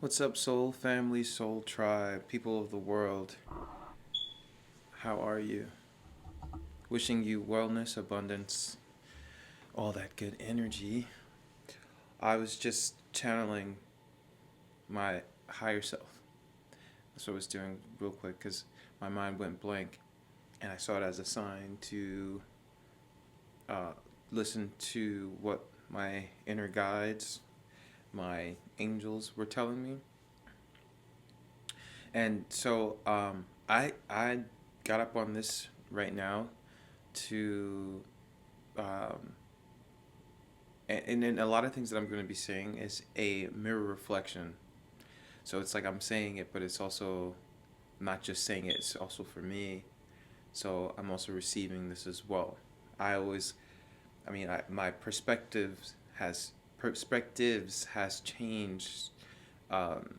What's up, soul family, soul tribe, people of the world? How are you? Wishing you wellness, abundance, all that good energy. I was just channeling my higher self. That's what I was doing real quick because my mind went blank and I saw it as a sign to uh, listen to what my inner guides, my angels were telling me. And so I got up on this right now to um, and then a lot of things that I'm going to be saying is a mirror reflection. So it's like I'm saying it, but it's also not just saying it, it's also for me. So I'm also receiving this as well. I always, my perspectives has changed. Um,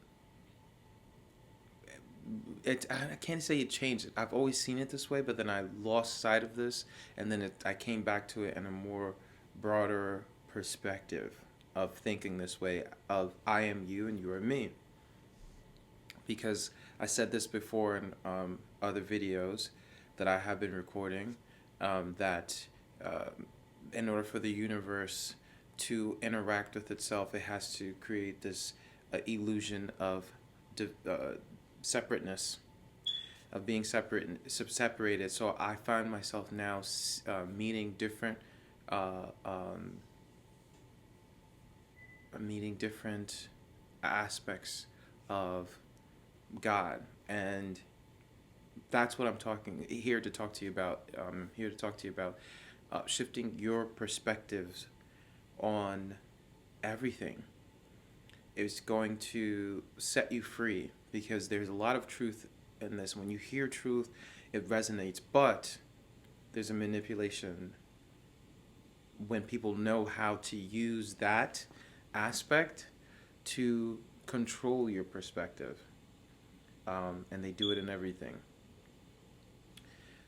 I can't say it changed. I've always seen it this way, but then I lost sight of this, and then I came back to it in a more broader perspective of thinking this way of I am you and you are me. Because I said this before in other videos that I have been recording, that uh, in order for the universe to interact with itself, it has to create this illusion of separateness, of being separated. So I find myself now meeting different, uh, um, meeting different aspects of God, and that's what I'm talking here to talk to you about. Here to talk to you about shifting your perspectives on everything is going to set you free because there's a lot of truth in this. When you hear truth, it resonates, but there's a manipulation when people know how to use that aspect to control your perspective. And they do it in everything.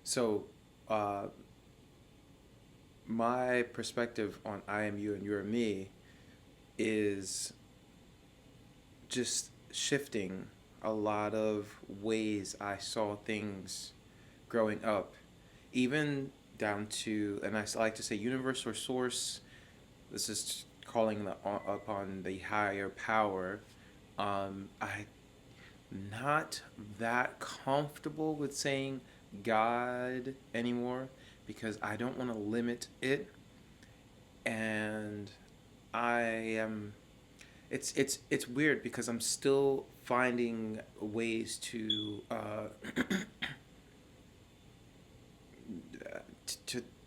So, uh, my perspective on I am you and you are me is just shifting a lot of ways I saw things growing up, even down to, and I like to say universe or source. This is calling upon the higher power. I not that comfortable with saying God anymore because I don't want to limit it, and I am. It's weird because I'm still finding ways to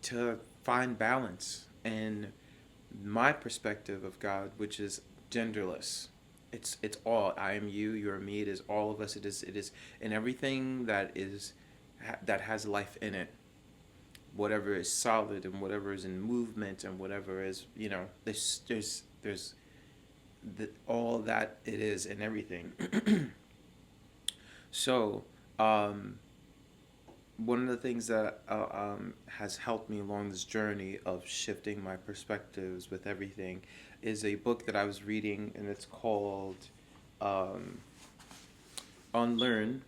to find balance in my perspective of God, which is genderless. It's all I am you, you are me. It is all of us. It is in everything that is that has life in it. Whatever is solid and whatever is in movement and whatever is there's all that it is in everything. So um, one of the things that has helped me along this journey of shifting my perspectives with everything is a book that I was reading, and it's called um, Unlearn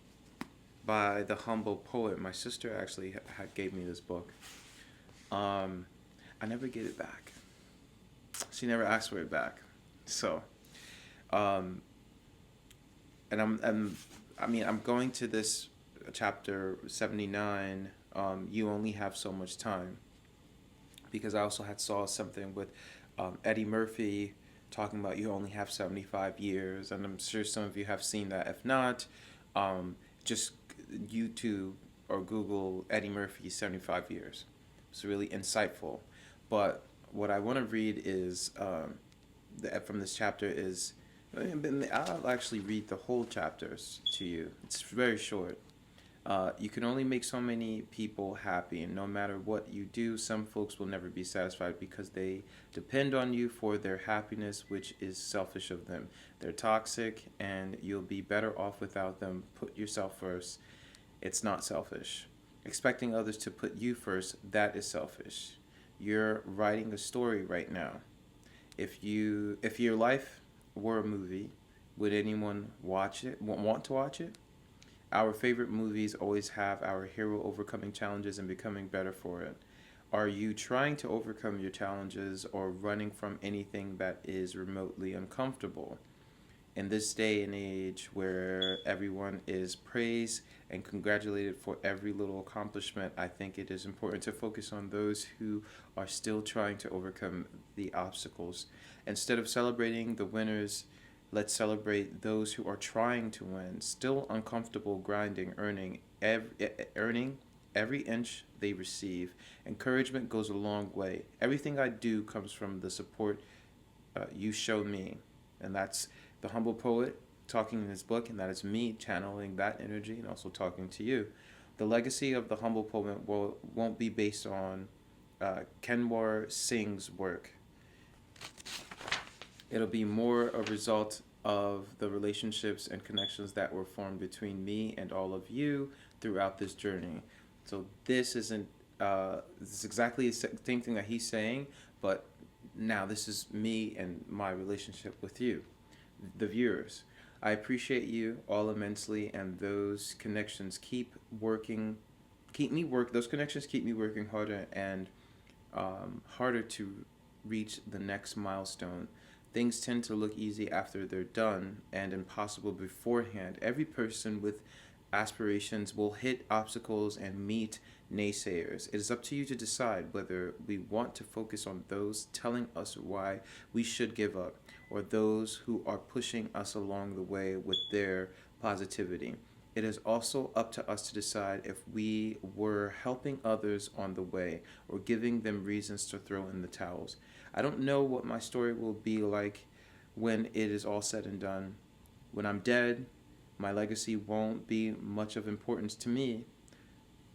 by the Humble Poet. My sister actually gave me this book. Um, I never get it back. She never asked for it back. So, um, and I'm going to this chapter 79. You only have so much time, because I also had saw something with Eddie Murphy talking about you only have 75 years, and I'm sure some of you have seen that. If not, just YouTube or Google Eddie Murphy 75 years. It's really insightful. But what I want to read is from this chapter is I'll actually read the whole chapters to you. It's very short. You can only make so many people happy, and no matter what you do, some folks will never be satisfied because they depend on you for their happiness, which is selfish of them. They're toxic, and you'll be better off without them. Put yourself first. It's not selfish. Expecting others to put you first, that is selfish. You're writing a story right now. If your life were a movie, Would anyone watch it? Want to watch it? Our favorite movies always have our hero overcoming challenges and becoming better for it. Are you trying to overcome your challenges or running from anything that is remotely uncomfortable? In this day and age where everyone is praised and congratulated for every little accomplishment, I think it is important to focus on those who are still trying to overcome the obstacles. Instead of celebrating the winners, let's celebrate those who are trying to win, still uncomfortable, grinding, earning every inch they receive. Encouragement goes a long way. Everything I do comes from the support you show me, and that's the humble poet talking in his book, and that is me channeling that energy and also talking to you. The legacy of the humble poet won't be based on Kenwar Singh's work. It'll be more a result of the relationships and connections that were formed between me and all of you throughout this journey. So this isn't this is exactly the same thing that he's saying, but now this is me and my relationship with you, the viewers. I appreciate you all immensely, and those connections keep me work. Those connections keep me working harder and harder to reach the next milestone. Things tend to look easy after they're done and impossible beforehand. Every person with aspirations will hit obstacles and meet naysayers. It is up to you to decide whether we want to focus on those telling us why we should give up or those who are pushing us along the way with their positivity. It is also up to us to decide if we were helping others on the way or giving them reasons to throw in the towels. I don't know what my story will be like when it is all said and done. When I'm dead, my legacy won't be much of importance to me,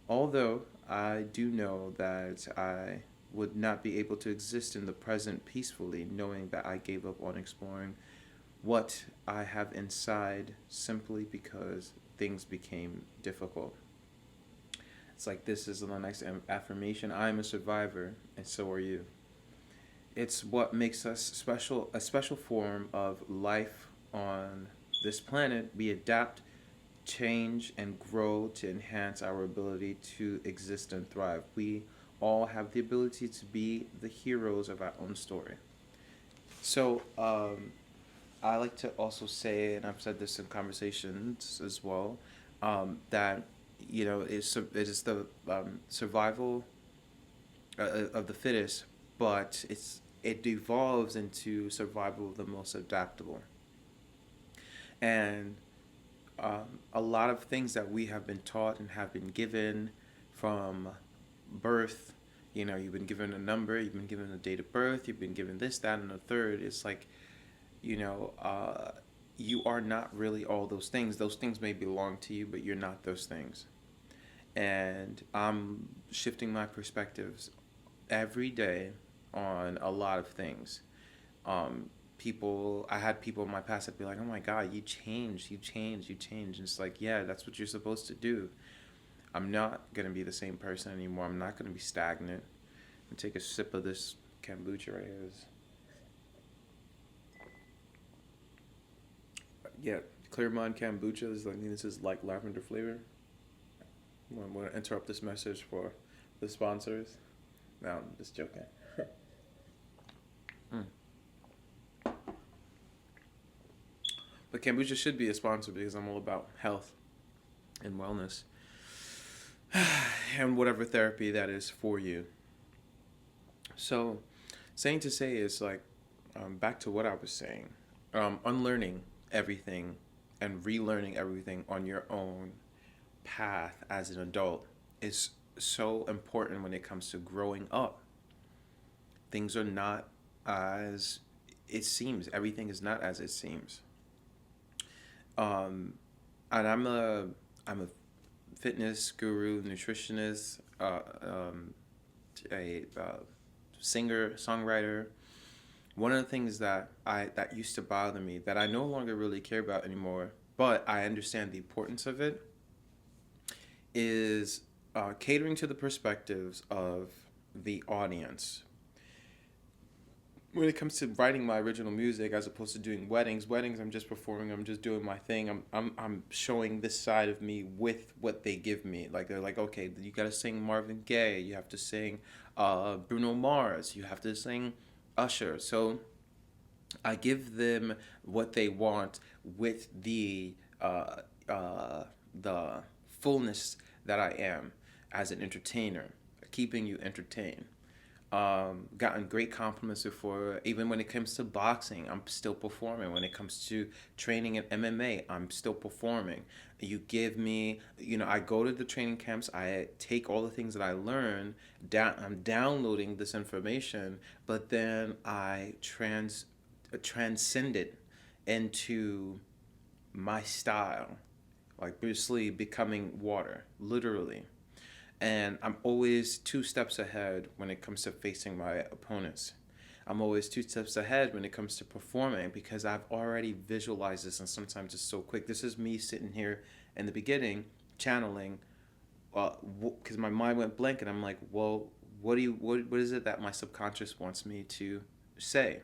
although I do know that I would not be able to exist in the present peacefully, knowing that I gave up on exploring what I have inside simply because things became difficult. It's like this is the next affirmation. I am a survivor, and so are you. It's what makes us special, a special form of life on this planet. We adapt, change, and grow to enhance our ability to exist and thrive. We all have the ability to be the heroes of our own story. So, I like to also say, and I've said this in conversations as well, that it is the survival of the fittest, but it devolves into survival of the most adaptable. And a lot of things that we have been taught and have been given from birth, you've been given a number, you've been given a date of birth, you've been given this, that, and the third. It's like, you know, uh, you are not really all those things. Those things may belong to you, but you're not those things. And I'm shifting my perspectives every day on a lot of things. I had people in my past that be like, "Oh my God, you changed, you changed, you changed." And it's like, yeah, that's what you're supposed to do. I'm not gonna be the same person anymore. I'm not gonna be stagnant. And take a sip of this kombucha right here. Yeah, Claremont kombucha is like this is like lavender flavor. I'm gonna interrupt this message for the sponsors. No, I'm just joking. Mm. But kombucha should be a sponsor because I'm all about health and wellness and whatever therapy that is for you. So, saying to say is like, back to what I was saying, unlearning everything and relearning everything on your own path as an adult is so important when it comes to growing up. Things are not as it seems. Everything is not as it seems. Um, and I'm a fitness guru, nutritionist, a singer, songwriter. One of the things that used to bother me that I no longer really care about anymore, but I understand the importance of it, is catering to the perspectives of the audience. when it comes to writing my original music, as opposed to doing weddings, I'm just performing, I'm just doing my thing. I'm showing this side of me with what they give me. Like they're like, okay, you gotta sing Marvin Gaye, you have to sing Bruno Mars, you have to sing Usher. So I give them what they want with the fullness that I am as an entertainer, keeping you entertained. Gotten great compliments before. Even when it comes to boxing, I'm still performing. When it comes to training in MMA, I'm still performing. You give me, I go to the training camps. I take all the things that I learn. I'm downloading this information, but then I transcend it into my style, like Bruce Lee becoming water, literally. And I'm always two steps ahead when it comes to facing my opponents. I'm always two steps ahead when it comes to performing because I've already visualized this, and sometimes it's so quick. This is me sitting here in the beginning channeling, because my mind went blank, and I'm like, well, what is it that my subconscious wants me to say?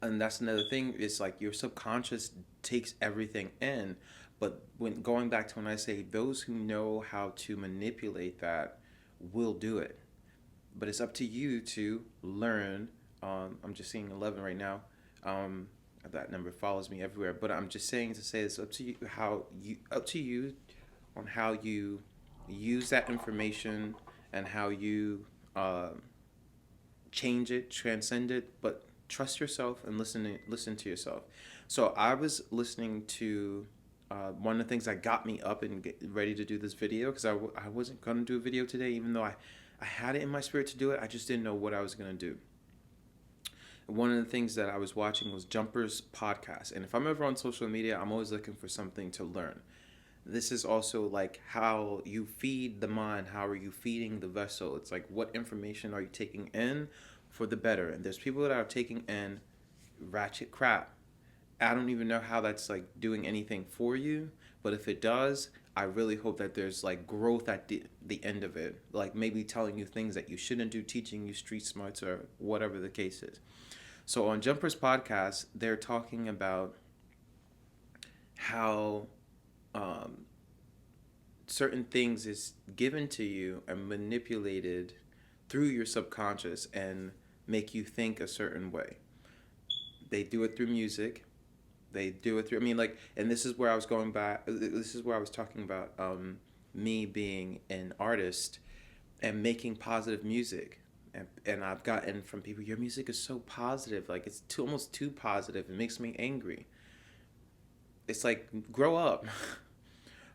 And that's another thing, is like your subconscious takes everything in, but when going back to when I say those who know how to manipulate that will do it, but it's up to you to learn. I'm just seeing 11 right now. That number follows me everywhere, but I'm just saying to say it's up to you, on how you use that information and how you change it, transcend it, but trust yourself and listen to yourself. So I was listening to one of the things that got me up and ready to do this video, because I wasn't going to do a video today, even though I had it in my spirit to do it. I just didn't know what I was going to do. One of the things that I was watching was Jumper's podcast. And if I'm ever on social media, I'm always looking for something to learn. This is also like how you feed the mind. How are you feeding the vessel? It's like, what information are you taking in for the better? And there's people that are taking in ratchet crap. I don't even know how that's like doing anything for you, but if it does, I really hope that there's like growth at the end of it, like maybe telling you things that you shouldn't do, teaching you street smarts or whatever the case is. So on Jumper's podcast, they're talking about how certain things is given to you and manipulated through your subconscious and make you think a certain way. They do it through music. They do it through, I mean, like, and this is where I was going back, this is where I was talking about me being an artist and making positive music. And I've gotten from people, your music is so positive, like it's almost too positive. It makes me angry. It's like, grow up.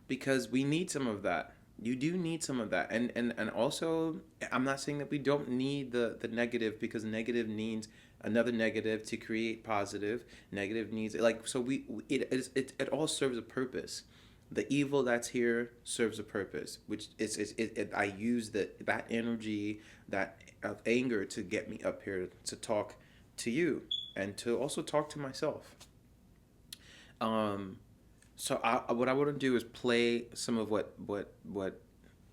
Because we need some of that. You do need some of that. And also, I'm not saying that we don't need the negative, because negative needs another negative to create positive. Negative needs, like, so it all serves a purpose. The evil that's here serves a purpose, which I use that energy, that of anger, to get me up here to talk to you and to also talk to myself. So what I want to do is play some of what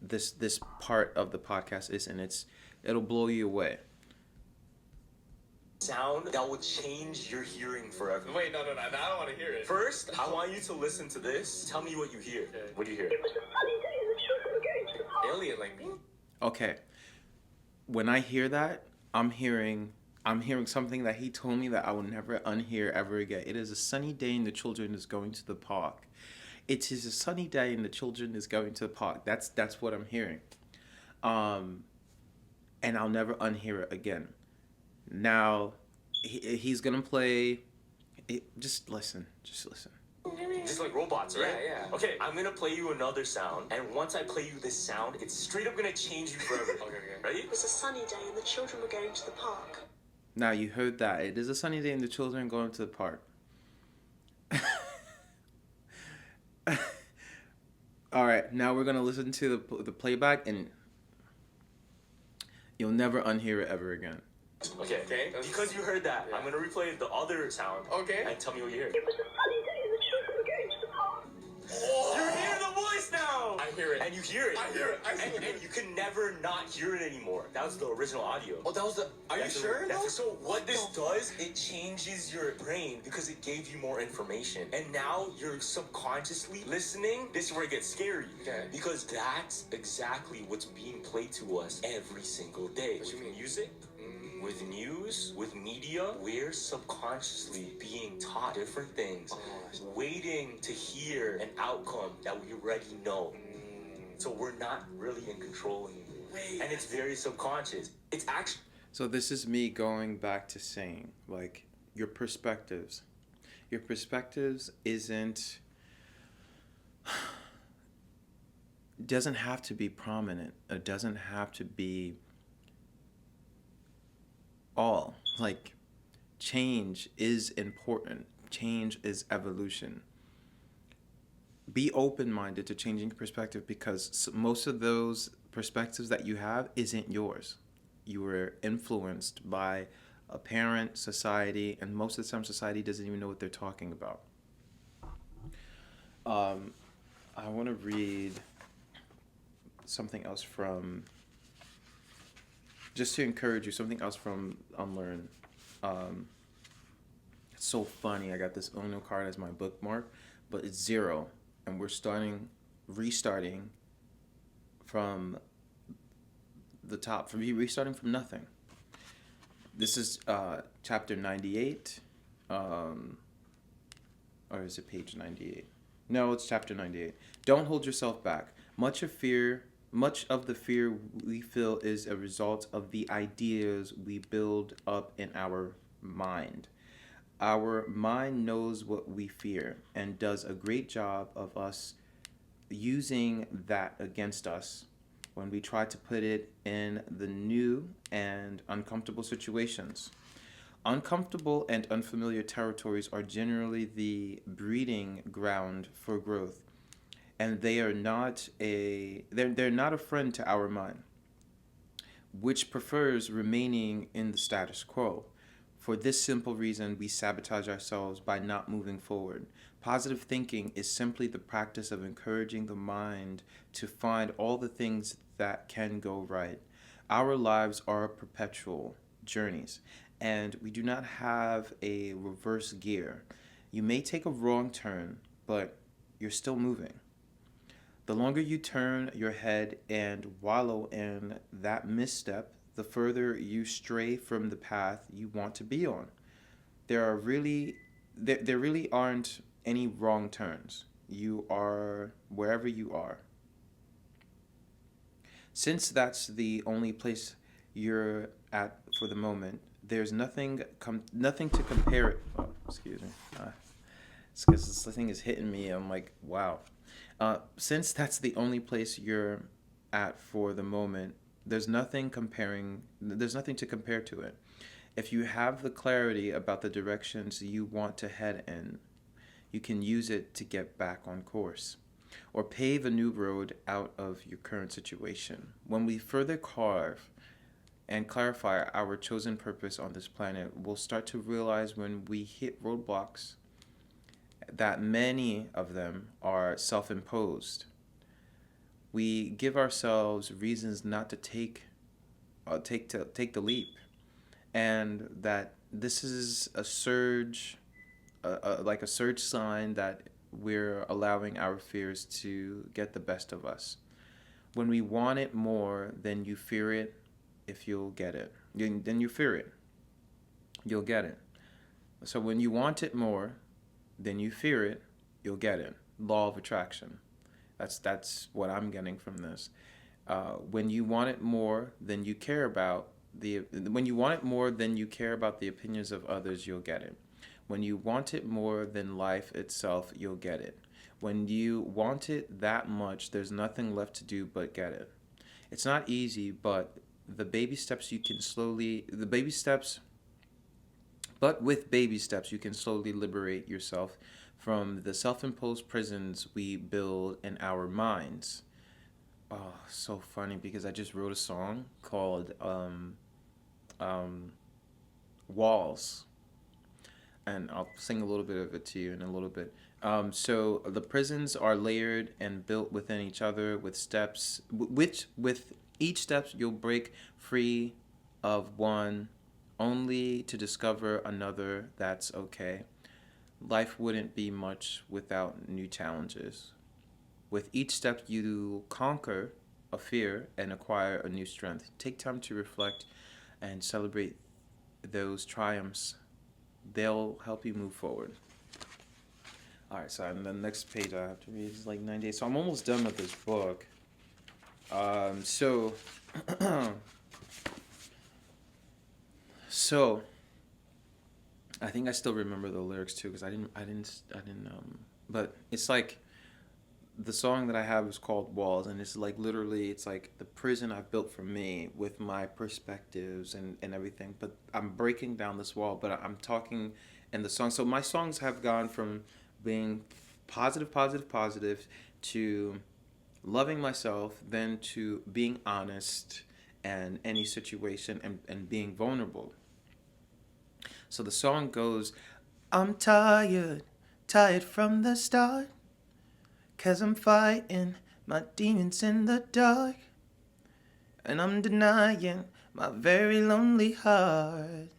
this part of the podcast is, and it'll blow you away. Sound that will change your hearing forever. Wait, no, I don't want to hear it. First, I want you to listen to this. Tell me what you hear. Okay. What do you hear? Alien language. Okay. When I hear that, I'm hearing something that he told me that I will never unhear ever again. It is a sunny day and the children is going to the park. It is a sunny day and the children is going to the park. That's what I'm hearing. And I'll never unhear it again. Now, he's gonna play. Just listen. Just like robots, right? Yeah. Okay, I'm gonna play you another sound, and once I play you this sound, it's straight up gonna change you forever. Okay. Ready? It was a sunny day and the children were going to the park. Now you heard that. It is a sunny day and the children are going to the park. All right, now we're gonna listen to the playback, and you'll never unhear it ever again. Okay. Because you heard that, yeah. I'm gonna replay the other sound. Okay. And tell me what you hear. It was a sunny day and the children were going to the park. You're hearing the voice now! I hear it. And you hear it. I hear it. I see it. And you can never not hear it anymore. That was the original audio. Oh, that was the. Are you sure? So what this does, it changes your brain because it gave you more information. And now you're subconsciously listening. This is where it gets scary. Okay. Because that's exactly what's being played to us every single day. What you With mean? music, with news, with media, we're subconsciously being taught different things, waiting to hear an outcome that we already know. So we're not really in control anymore. And it's very subconscious. It's actually. So this is me going back to saying, like, your perspectives. Your perspectives doesn't have to be prominent. It doesn't have to be all. Like, change is important. Change is evolution. Be open-minded to changing perspective, because most of those perspectives that you have isn't yours. You were influenced by a parent, society, and most of the time society doesn't even know what they're talking about. I want to read something else from, just to encourage you, something else from Unlearn. It's so funny. I got this Uno card as my bookmark, but it's 0, and we're restarting from the top, restarting from nothing. This is chapter 98, or is it page 98? No, it's chapter 98. Don't hold yourself back. Much of the fear we feel is a result of the ideas we build up in our mind. Our mind knows what we fear and does a great job of us using that against us when we try to put it in the new and uncomfortable situations. Uncomfortable and unfamiliar territories are generally the breeding ground for growth, and they're not a friend to our mind, which prefers remaining in the status quo. For this simple reason, we sabotage ourselves by not moving forward. Positive thinking is simply the practice of encouraging the mind to find all the things that can go right. Our lives are perpetual journeys, and we do not have a reverse gear. You may take a wrong turn, but you're still moving. The longer you turn your head and wallow in that misstep, the further you stray from the path you want to be on. There really aren't any wrong turns. You are wherever you are. Since that's the only place you're at for the moment, there's nothing to compare it. Oh, excuse me. It's because this thing is hitting me. I'm like, wow. Since that's the only place you're at for the moment, there's nothing to compare to it. If you have the clarity about the directions you want to head in, you can use it to get back on course or pave a new road out of your current situation. When we further carve and clarify our chosen purpose on this planet, we'll start to realize when we hit roadblocks that many of them are self-imposed. We give ourselves reasons not to take the leap, and that this is a surge, like a surge sign that we're allowing our fears to get the best of us. When we want it more than you fear it, if you'll get it, then you fear it, you'll get it. So when you want it more than you fear it, you'll get it. Law of attraction. That's what I'm getting from this. When you want it more than you care about the opinions of others, you'll get it. When you want it more than life itself, you'll get it. When you want it that much, there's nothing left to do but get it. It's not easy, but with baby steps you can slowly liberate yourself from the self-imposed prisons we build in our minds. Oh, so funny, because I just wrote a song called Walls, and I'll sing a little bit of it to you in a little bit. So the prisons are layered and built within each other with steps, which with each step you'll break free of one, only to discover another that's okay. Life wouldn't be much without new challenges. With each step you conquer a fear and acquire a new strength. Take time to reflect and celebrate those triumphs. They'll help you move forward. All right, so the next page I have to read is like 98. So I'm almost done with this book. So, so I think I still remember the lyrics too because I didn't. But it's like the song that I have is called Walls, and it's like literally, it's like the prison I've built for me with my perspectives and everything. But I'm breaking down this wall, but I'm talking in the song. So my songs have gone from being positive, positive, positive to loving myself, then to being honest and any situation and being vulnerable. So the song goes, I'm tired, tired from the start. 'Cause I'm fighting my demons in the dark. And I'm denying my very lonely heart.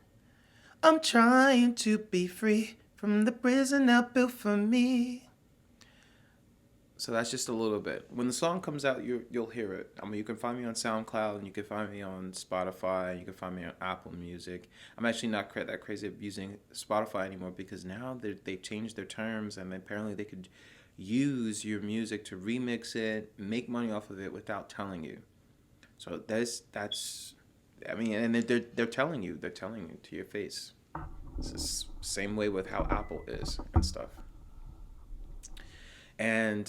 I'm trying to be free from the prison I built for me. So that's just a little bit. When the song comes out, you'll hear it. I mean, you can find me on SoundCloud, and you can find me on Spotify, and you can find me on Apple Music. I'm actually not that crazy of using Spotify anymore because now they've changed their terms, and apparently they could use your music to remix it, make money off of it without telling you. So that's I mean, and they're telling you to your face. It's the same way with how Apple is and stuff. And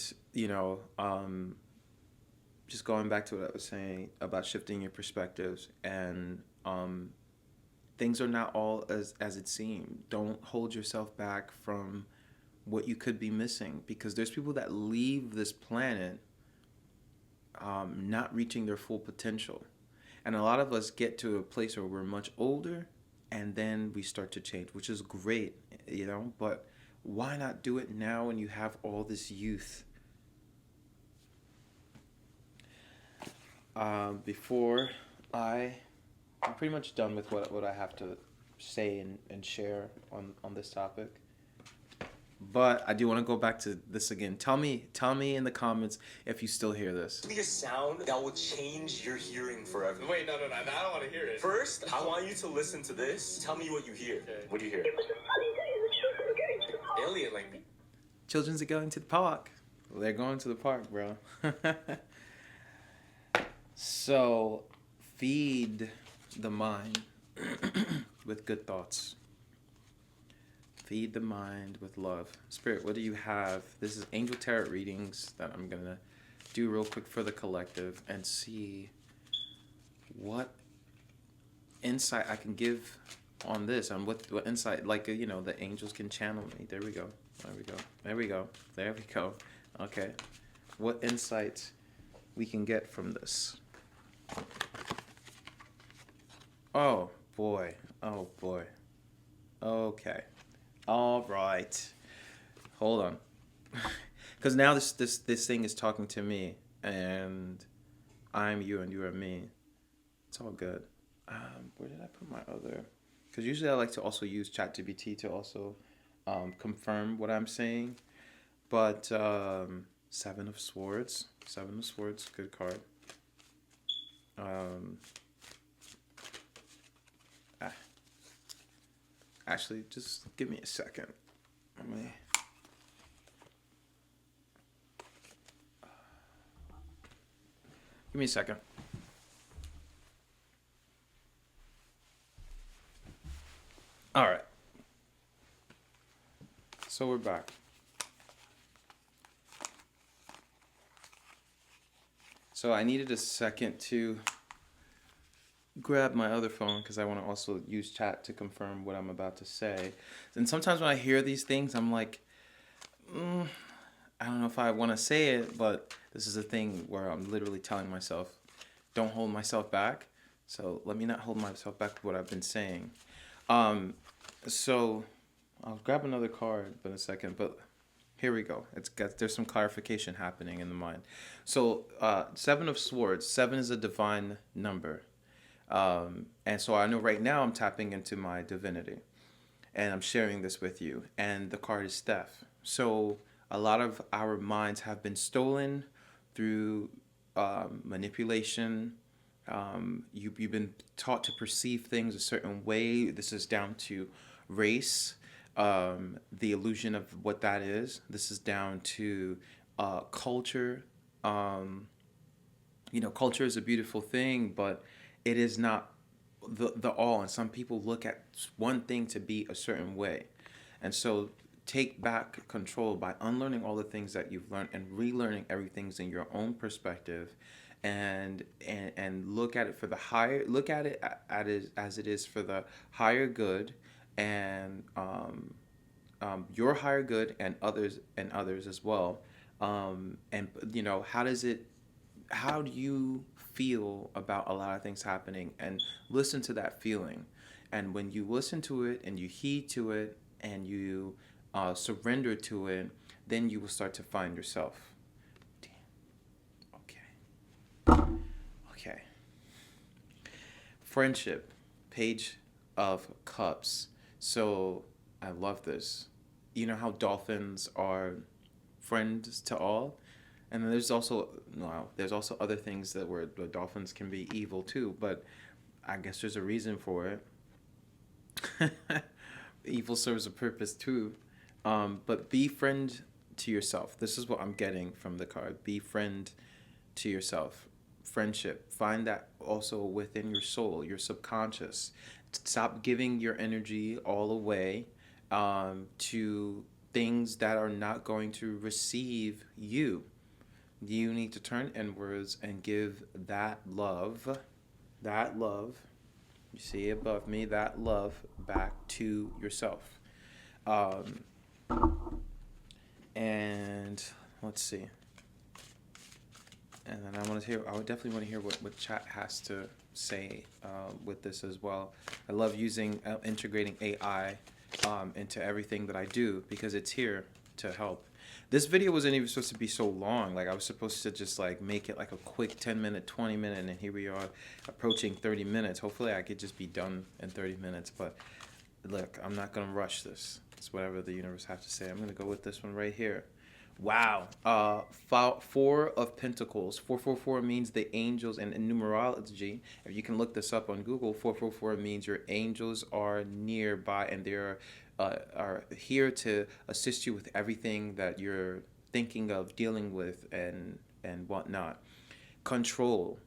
just going back to what I was saying about shifting your perspectives and things are not all as it seems. Don't hold yourself back from what you could be missing because there's people that leave this planet not reaching their full potential. And a lot of us get to a place where we're much older and then we start to change, which is great, but why not do it now when you have all this youth? Before I'm pretty much done with what I have to say and share on this topic. But I do want to go back to this again. Tell me in the comments if you still hear this. Be a sound that will change your hearing forever. Wait, no, I don't want to hear it. First, I want you to listen to this. Tell me what you hear. Okay. What do you hear? Alien language. Children's are going to the park. They're going to the park, bro. So, feed the mind with good thoughts. Feed the mind with love. Spirit, what do you have? This is Angel Tarot readings that I'm going to do real quick for the collective and see what insight I can give on this, on what insight, like, the angels can channel me. There we go. Okay. What insight we can get from this. Oh, boy. Okay. All right. Hold on. Because now this thing is talking to me, and I'm you and you are me. It's all good. Where did I put my other? Because usually I like to also use ChatGPT to also confirm what I'm saying. But Seven of Swords, good card. Actually, just give me a second. Give me a second. All right. So we're back. So I needed a second to grab my other phone because I want to also use chat to confirm what I'm about to say. And sometimes when I hear these things, I'm like, I don't know if I want to say it, but this is a thing where I'm literally telling myself, don't hold myself back. So let me not hold myself back with what I've been saying. So I'll grab another card in a second, but Here we go. There's some clarification happening in the mind. So, Seven of Swords. Seven is a divine number, and so I know right now I'm tapping into my divinity, and I'm sharing this with you. And the card is theft. So a lot of our minds have been stolen through manipulation. You've been taught to perceive things a certain way. This is down to race, the illusion of what that is. This is down to culture. Culture is a beautiful thing, but it is not the all. And some people look at one thing to be a certain way. And so take back control by unlearning all the things that you've learned and relearning everything's in your own perspective, and look at it for the higher, look at it at it as it is for the higher good, and your higher good, and others as well. And how do you feel about a lot of things happening, and listen to that feeling. And when you listen to it and you heed to it and you surrender to it, then you will start to find yourself. Damn. Okay. Friendship, Page of Cups. So I love this. You know how dolphins are friends to all? And then there's also other things that where the dolphins can be evil too, but I guess there's a reason for it. Evil serves a purpose too. But be friend to yourself. This is what I'm getting from the card. Be friend to yourself. Friendship. Find that also within your soul, your subconscious. Stop giving your energy all away to things that are not going to receive you. You need to turn inwards and give that love, you see above me, that love back to yourself. And let's see. And then I would definitely want to hear what chat has to say with this as well. I love integrating AI into everything that I do, because it's here to help. This video wasn't even supposed to be so long. Like, I was supposed to just like make it like a quick 10-minute, 20-minute, and here we are approaching 30 minutes. Hopefully I could just be done in 30 minutes. But look, I'm not going to rush this. It's whatever the universe has to say. I'm going to go with this one right here. Wow. Four of Pentacles. 444 means the angels, and in numerology, if you can look this up on Google, 444 means your angels are nearby, and they are here to assist you with everything that you're thinking of dealing with and whatnot. Control.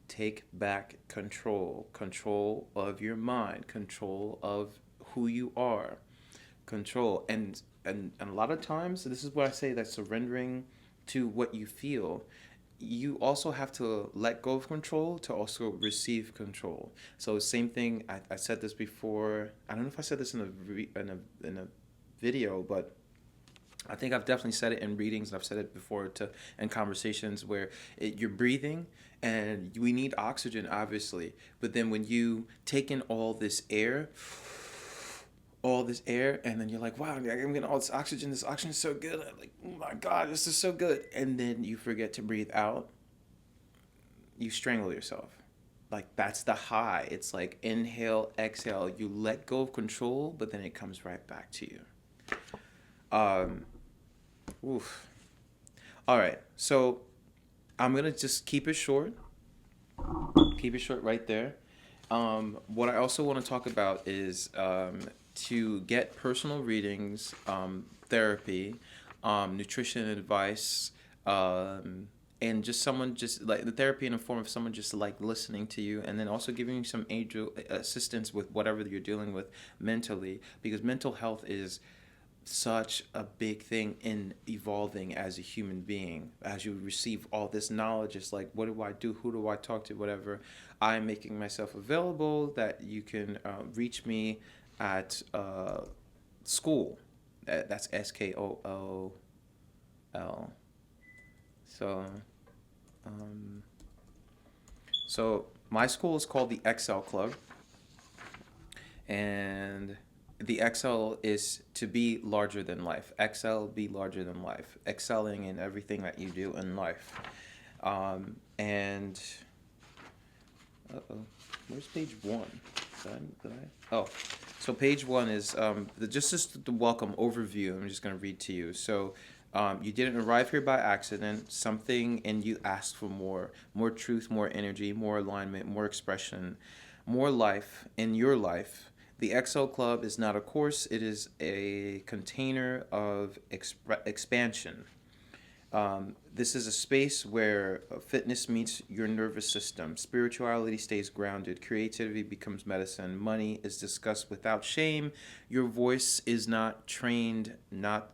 Take back control. Control of your mind. Control of who you are. Control. And a lot of times, this is what I say, that surrendering to what you feel, you also have to let go of control to also receive control. So same thing, I said this before. I don't know if I said this in a video, but I think I've definitely said it in readings, and I've said it before in conversations where you're breathing, and we need oxygen, obviously. But then when you take in all this air, and then you're like, wow, I'm getting all this oxygen. This oxygen is so good. I'm like, oh my God, this is so good. And then you forget to breathe out. You strangle yourself. Like, that's the high. It's like inhale, exhale. You let go of control, but then it comes right back to you. Oof. All right. So I'm going to just keep it short. Keep it short right there. What I also want to talk about is to get personal readings, therapy, nutrition advice, and just someone just like the therapy in the form of someone just like listening to you, and then also giving you some angel assistance with whatever you're dealing with mentally, because mental health is such a big thing in evolving as a human being. As you receive all this knowledge, it's like, what do I do? Who do I talk to? Whatever. I'm making myself available that you can reach me at school. That's SKOOL. So my school is called the Excel Club, and the XL is to be larger than life. XL, be larger than life. Excelling in everything that you do in life. And uh-oh, where's page 1? Oh, so page 1 is just the welcome overview. I'm just going to read to you. So you didn't arrive here by accident. Something in you asked for more truth, more energy, more alignment, more expression, more life in your life. The XL Club is not a course. It is a container of expansion. This is a space where fitness meets your nervous system. Spirituality stays grounded. Creativity becomes medicine. Money is discussed without shame. Your voice is trained, not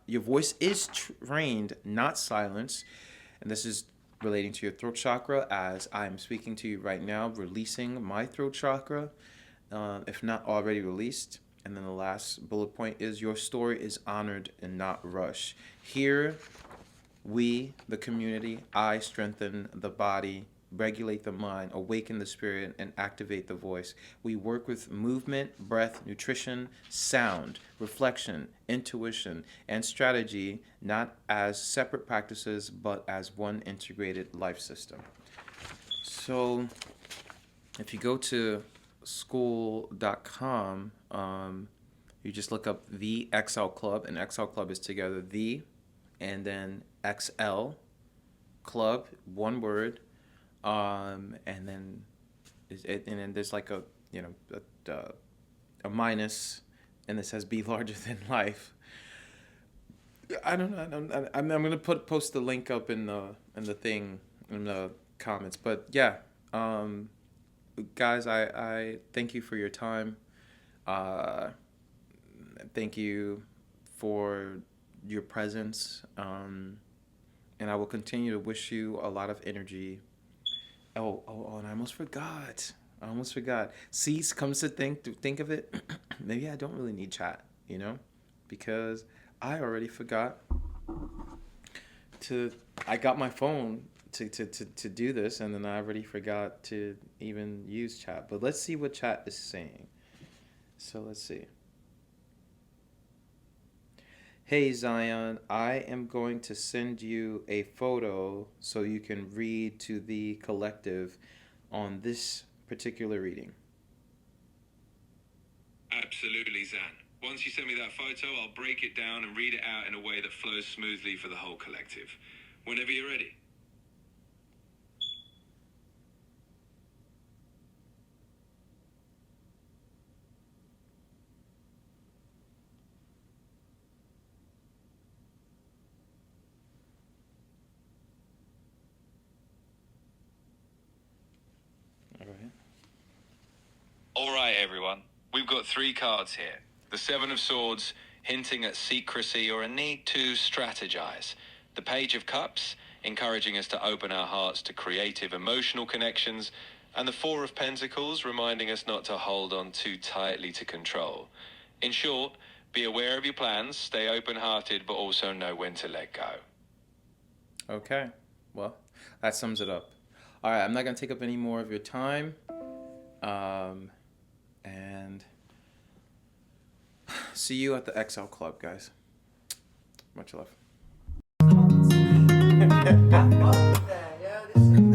silenced. And this is relating to your throat chakra, as I'm speaking to you right now, releasing my throat chakra, if not already released. And then the last bullet point is your story is honored and not rushed. Here, we, the community, I strengthen the body, regulate the mind, awaken the spirit, and activate the voice. We work with movement, breath, nutrition, sound, reflection, intuition, and strategy, not as separate practices, but as one integrated life system. So if you go to school.com, you just look up the XL Club, and XL Club is together, the, and then XL Club, one word, and then there's like a minus, and it says be larger than life. I don't know. I'm gonna post the link up in the comments. But yeah, guys, I thank you for your time. Thank you for your presence, and I will continue to wish you a lot of energy. And I almost forgot. See, comes to think of it, maybe I don't really need chat, because I already forgot I got my phone to do this, and then I already forgot to even use chat. But let's see what chat is saying. So let's see. Hey Zion, I am going to send you a photo so you can read to the collective on this particular reading. Absolutely, Zan. Once you send me that photo, I'll break it down and read it out in a way that flows smoothly for the whole collective. Whenever you're ready. All right, everyone. We've got 3 cards here. The 7 of Swords, hinting at secrecy or a need to strategize. The Page of Cups, encouraging us to open our hearts to creative, emotional connections. And the 4 of Pentacles, reminding us not to hold on too tightly to control. In short, be aware of your plans, stay open-hearted, but also know when to let go. Okay. Well, that sums it up. All right, I'm not going to take up any more of your time. And see you at the XL Club, guys. Much love. I fuck with that, yo. This shit